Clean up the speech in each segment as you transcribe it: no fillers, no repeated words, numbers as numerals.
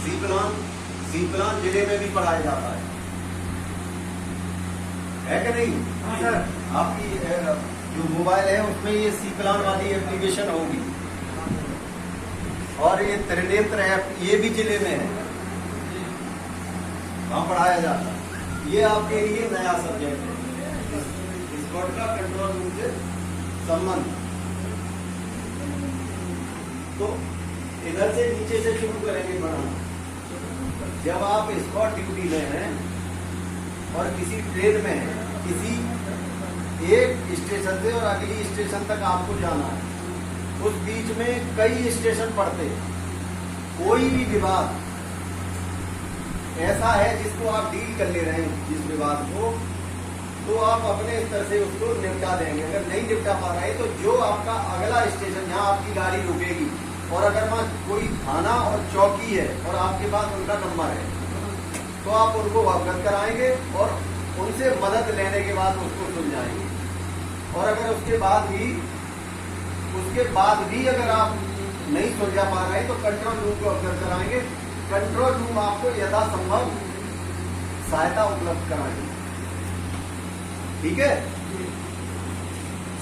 सी plan जिले में भी पढ़ाया जाता है कि नहीं? हाँ सर। आपकी जो मोबाइल है उसमें ये सी प्लान वाली एप्लीकेशन होगी। और ये त्रिनेत्र ऐप ये भी जिले में है, वहाँ पढ़ाया जाता है। ये आपके लिए नया सब्जेक्ट है, स्कॉट का कंट्रोल रूम से संबंध। तो इधर से नीचे से शुरू करेंगे पढ़ाना। जब आप स्कॉट ड्यूटी में हैं और किसी ट्रेन में हैं, किसी एक स्टेशन से और अगली स्टेशन तक आपको जाना है, उस बीच में कई स्टेशन पड़ते हैं। कोई भी विवाद ऐसा है जिसको आप डील कर ले रहे हैं, जिस विवाद को, तो आप अपने स्तर से उसको निपटा देंगे। अगर नहीं निपटा पा रहे तो जो आपका अगला स्टेशन जहाँ आपकी गाड़ी रुकेगी, और अगर वहाँ कोई थाना और चौकी है और आपके पास उनका नंबर है, तो आप उनको अवगत कराएंगे और उनसे मदद लेने के बाद उसको सुलझाएंगे। और अगर उसके बाद भी अगर आप नहीं सुलझा पा रहे तो कंट्रोल रूम को अवगत कराएंगे। कंट्रोल रूम आपको यथासंभव सहायता उपलब्ध कराएंगे। ठीक है?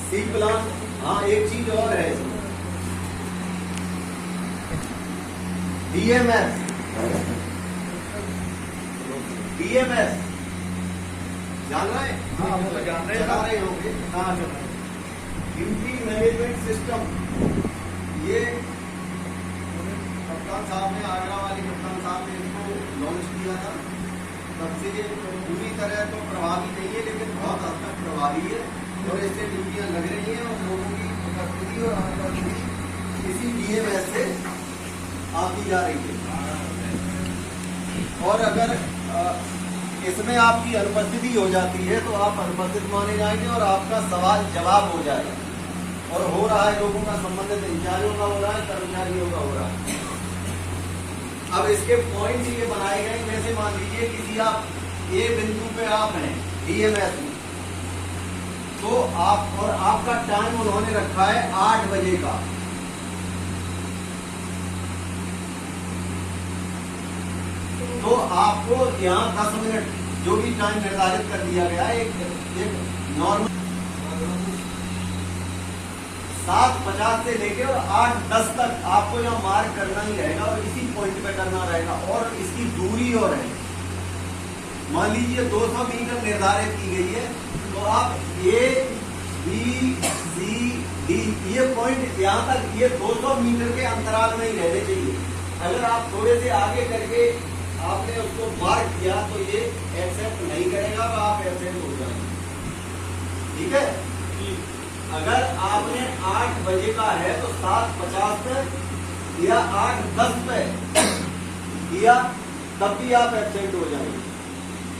सी प्लान। हाँ, एक चीज और है, डीएमएस। डीएमएस जान रहे हैं? हाँ, वो तो जान रहे हैं। चला रहे होंगे। हाँ सर। ड्यूटी मैनेजमेंट सिस्टम, ये कप्तान साहब ने, आगरा वाले कप्तान साहब ने इसको लॉन्च किया था। तब से ये पूरी तरह तो प्रभावी नहीं है, लेकिन बहुत हद तक प्रभावी है और इससे ड्यूटियां लग रही हैं और लोगों की उपस्थिति और अनुपस्थिति इसी डीएमएस से आती जा रही है। और अगर इसमें आपकी अनुपस्थिति हो जाती है तो आप अनुपस्थित माने जाएंगे और आपका सवाल जवाब हो जाएगा। और हो रहा है लोगों का, संबंधित इंचार्जों का हो रहा है, कर्मचारियों का हो रहा है। अब इसके पॉइंट ये बनाए गए, जैसे मान लीजिए किसी आप ए बिंदु पे आप हैं डीएमएस में, तो आप, और आपका टाइम उन्होंने रखा है 8 बजे का। तो आपको यहाँ 10 मिनट जो भी टाइम निर्धारित कर दिया गया है, एक नॉर्मल 7:50 से लेके और 8:10 तक आपको यहाँ मार्क करना ही रहेगा और इसी पॉइंट पे करना रहेगा। और इसकी दूरी और है, मान लीजिए 200 मीटर निर्धारित की गई है, तो आप ए बी सी डी ये पॉइंट यहाँ तक, ये 200 मीटर के अंतराल में ही रहने चाहिए। अगर आप थोड़े से आगे करके आपने उसको मार्क किया तो ये एक्सेप्ट नहीं करेगा और आप एब्सेंट हो जाएंगे। ठीक है? अगर आपने 8 बजे का है तो 7:50 पे या 8:10 पे किया, तब भी आप एब्सेंट हो जाएंगे।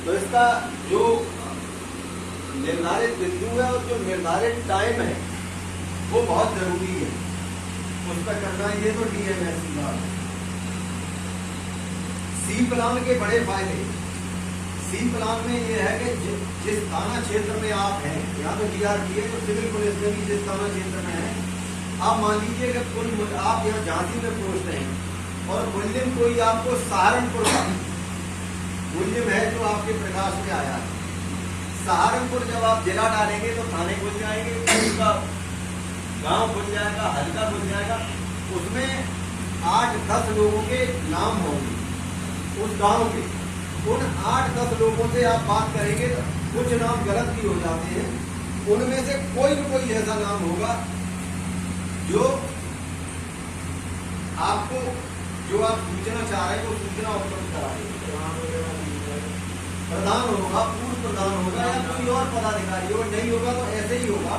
तो इसका जो निर्धारित बिंदु है और जो निर्धारित टाइम है वो बहुत जरूरी है, उस पर करना। ये तो डीएमएस की बात है। सी प्लान के बड़े फायदे, सी प्लान में ये है कि जिस थाना क्षेत्र में आप हैं, यहाँ तो जीआरपी है, तो सिविल पुलिस में भी जिस थाना क्षेत्र में है, आप मान लीजिए कि कुल आप यहाँ झांसी में पोस्ट हैं और मुल्जिम कोई आपको सहारनपुर का मुल्जिम है जो आपके प्रकाश में आया है। सहारनपुर जब आप जिला डालेंगे तो थाने खुल जाएंगे, उसका गांव खुल जाएगा, हल्का खुल जाएगा। उसमें 8-10 लोगों के नाम होंगे उस गांव के। उन 8-10 लोगों से आप बात करेंगे तो कुछ नाम गलत भी हो जाते हैं, उनमें से कोई न कोई ऐसा नाम होगा जो आपको, जो आप सूचना चाह रहे हैं वो सूचना उपलब्ध कराएंगे। प्रधान होगा, पूर्व प्रधान होगा या कोई और पदाधिकारी होगा, नहीं होगा तो ऐसे ही होगा,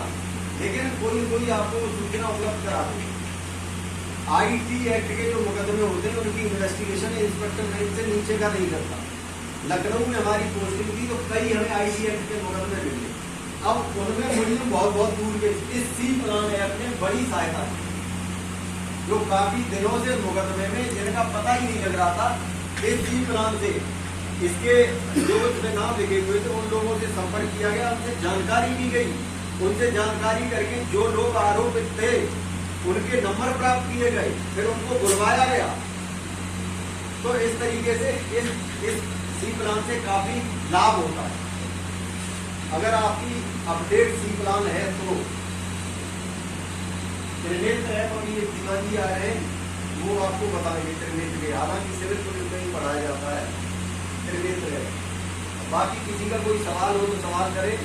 लेकिन कोई आपको सूचना उपलब्ध करा देगा। आईटी एक्ट के जो मुकदमे होते हैं उनकी इन्वेस्टिगेशन इंस्पेक्टर से नीचे का नहीं करता। लखनऊ में हमारी पोस्टिंग थी तो कई हमें आईटी एक्ट के मुकदमे मिले। अब उनमें मुल्जिम बहुत दूर के। इस सी प्लान एक्ट में बड़ी सहायता है, जो काफी दिनों से मुकदमे में जिनका पता ही नहीं लग रहा था, इस सी प्लान से इसके जो इसमें नाम लिखे हुए थे उन लोगों से संपर्क किया गया, उनसे जानकारी ली गई। उनसे जानकारी करके जो लोग आरोपित थे उनके नंबर प्राप्त किए गए, फिर उनको बुलवाया गया तो इस तरीके से इस सी प्लान से काफी लाभ होता है। अगर आपकी अपडेट सी प्लान है तो त्रिनेत्र ऐप अभी ये दीवानी आ रहे हैं, वो आपको बताएंगे त्रिनेत्र के। हालांकि सिविल पुलिस में ही पढ़ाया जाता है त्रिनेत्र है। बाकी किसी का कोई सवाल हो तो सवाल करें।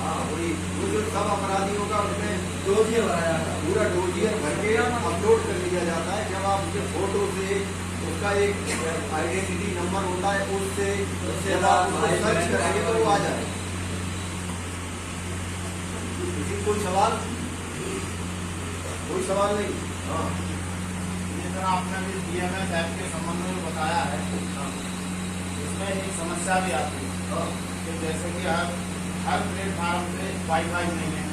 हाँ वही, वो जो सब अपराधियों का उसमें डोजियर भराया था, पूरा डोजियर भर के अपलोड कर दिया जाता है। जब आप उसके फोटो से उसका एक आइडेंटिटी नंबर होता है, उससे जब आप सर्च करेंगे तो वो आ जाए। किसी कोई सवाल? कोई सवाल नहीं? हाँ जिस तरह आपने भी DMS ऐप के संबंध में बताया है, इसमें एक समस्या भी आती है कि जैसे कि हर प्लेटफार्म पे वाईफाई नहीं है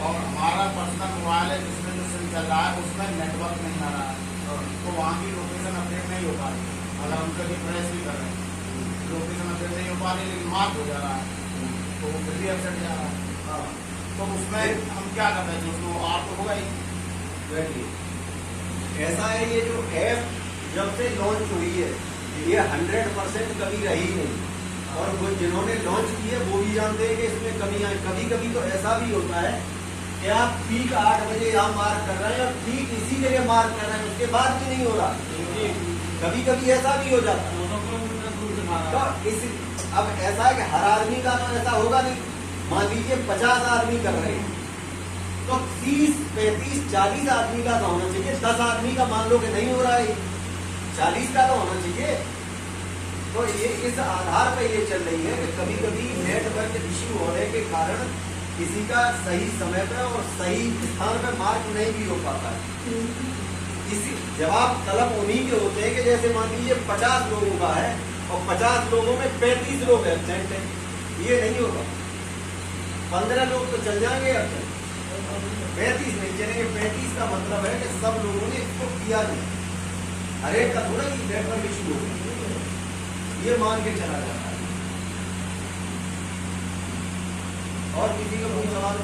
और हमारा पर्सनल मोबाइल है जिसमें जो सिम चल रहा है उसमें नेटवर्क नहीं आ रहा है, तो वहाँ की लोकेशन अपडेट नहीं हो पा रही। अगर हम कभी प्रेस भी कर रहे हैं लोकेशन अपडेट नहीं हो पा रही, लेकिन मार्क हो जा रहा है तो वो फिर भी अपडेट जा रहा है। तो उसमें हम क्या करते हैं, उसको आप तो होगा ही। बैठिए, ऐसा है ये जो ऐप जब से लॉन्च हुई है ये 100% कभी रही नहीं, और वो जिन्होंने लॉन्च की है वो भी जानते हैं कि इसमें कमियां। कभी कभी तो ऐसा भी होता है कि आप ठीक 8 बजे यहाँ मार्क कर रहे हैं और ठीक इसी जगह मार्क कर रहे हैं, उसके बाद भी नहीं हो रहा। कभी कभी ऐसा भी हो जाता है। तो इस अब ऐसा है कि हर आदमी का तो ऐसा होगा नहीं। मान लीजिए 50 आदमी कर रहे हैं तो 30, 35, 40 आदमी का तो होना चाहिए। 10 आदमी का मान लो कि नहीं हो रहा है, 40 का तो होना चाहिए। तो ये इस आधार पर ये चल रही है कि कभी कभी नेटवर्क इश्यू होने के कारण किसी का सही समय पर और सही स्थान पर मार्क नहीं भी हो पाता है। इसी जवाब तलब उन्हीं के होते हैं कि जैसे मान लीजिए 50 लोगों का है और 50 लोगों में 35 लोग एब्सेंट हैं, ये नहीं होगा। 15 लोग तो चल जाएंगे एब्सेंट, 35 नहीं चलेंगे। 35 का मतलब है कि सब लोगों ने इसको किया नहीं। हर एक का थोड़ा ही नेटवर्क इश्यू होगा, ये मान के चला जाता है। और किसी का कोई सवाल?